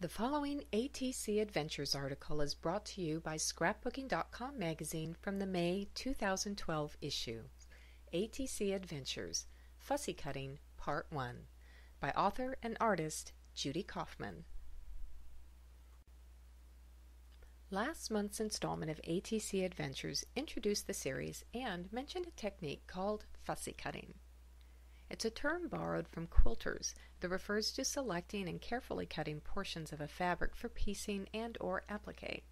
The following ATC Adventures article is brought to you by Scrapbooking.com magazine from the May 2012 issue. ATC Adventures, Fussy Cutting, Part 1, by author and artist Judy Kaufman. Last month's installment of ATC Adventures introduced the series and mentioned a technique called fussy cutting. It's a term borrowed from quilters that refers to selecting and carefully cutting portions of a fabric for piecing and or applique.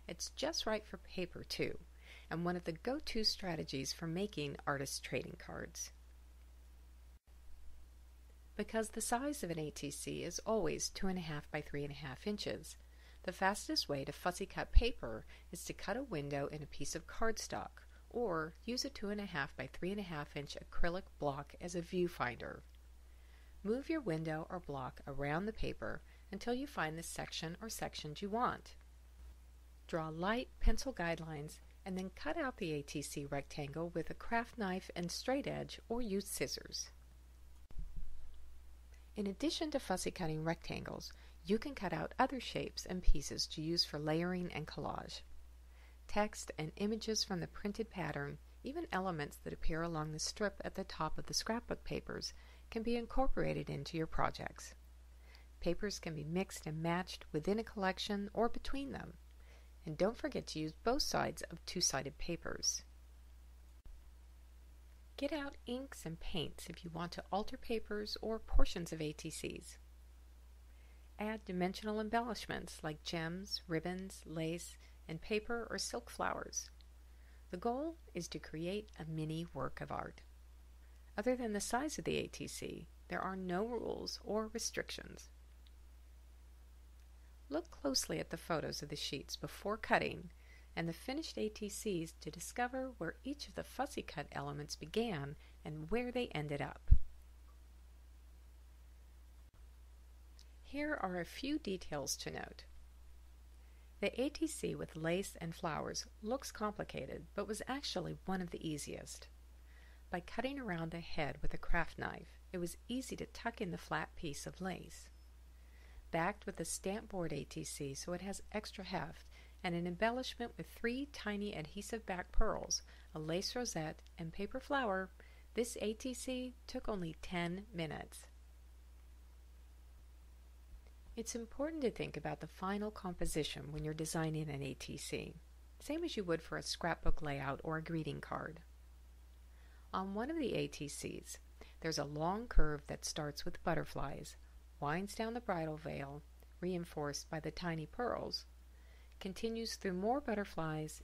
It's just right for paper too, and one of the go-to strategies for making artist trading cards. Because the size of an ATC is always 2.5 by 3.5 inches, the fastest way to fussy cut paper is to cut a window in a piece of cardstock, or use a 2.5 by 3.5 inch acrylic block as a viewfinder. Move your window or block around the paper until you find the section or sections you want. Draw light pencil guidelines and then cut out the ATC rectangle with a craft knife and straight edge, or use scissors. In addition to fussy cutting rectangles, you can cut out other shapes and pieces to use for layering and collage. Text and images from the printed pattern, even elements that appear along the strip at the top of the scrapbook papers, can be incorporated into your projects. Papers can be mixed and matched within a collection or between them. And don't forget to use both sides of two-sided papers. Get out inks and paints if you want to alter papers or portions of ATCs. Add dimensional embellishments like gems, ribbons, lace, and paper or silk flowers. The goal is to create a mini work of art. Other than the size of the ATC, there are no rules or restrictions. Look closely at the photos of the sheets before cutting and the finished ATCs to discover where each of the fussy cut elements began and where they ended up. Here are a few details to note. The ATC with lace and flowers looks complicated, but was actually one of the easiest. By cutting around the head with a craft knife, it was easy to tuck in the flat piece of lace. Backed with a stamp board ATC so it has extra heft, and an embellishment with 3 tiny adhesive back pearls, a lace rosette, and paper flower, this ATC took only 10 minutes. It's important to think about the final composition when you're designing an ATC, same as you would for a scrapbook layout or a greeting card. On one of the ATCs, there's a long curve that starts with butterflies, winds down the bridal veil, reinforced by the tiny pearls, continues through more butterflies,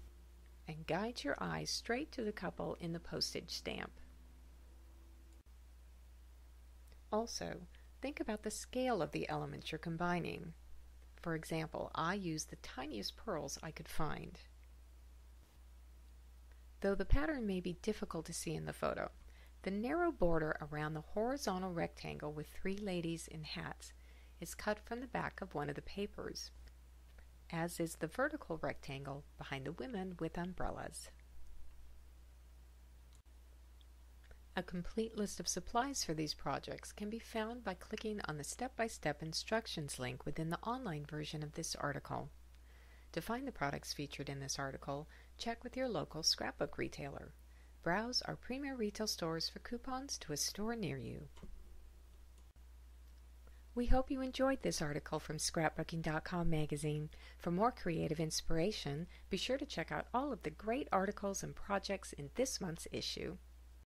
and guides your eyes straight to the couple in the postage stamp. Also, think about the scale of the elements you're combining. For example, I used the tiniest pearls I could find. Though the pattern may be difficult to see in the photo, the narrow border around the horizontal rectangle with 3 ladies in hats is cut from the back of one of the papers, as is the vertical rectangle behind the women with umbrellas. A complete list of supplies for these projects can be found by clicking on the step-by-step instructions link within the online version of this article. To find the products featured in this article, check with your local scrapbook retailer. Browse our premier retail stores for coupons to a store near you. We hope you enjoyed this article from Scrapbooking.com magazine. For more creative inspiration, be sure to check out all of the great articles and projects in this month's issue.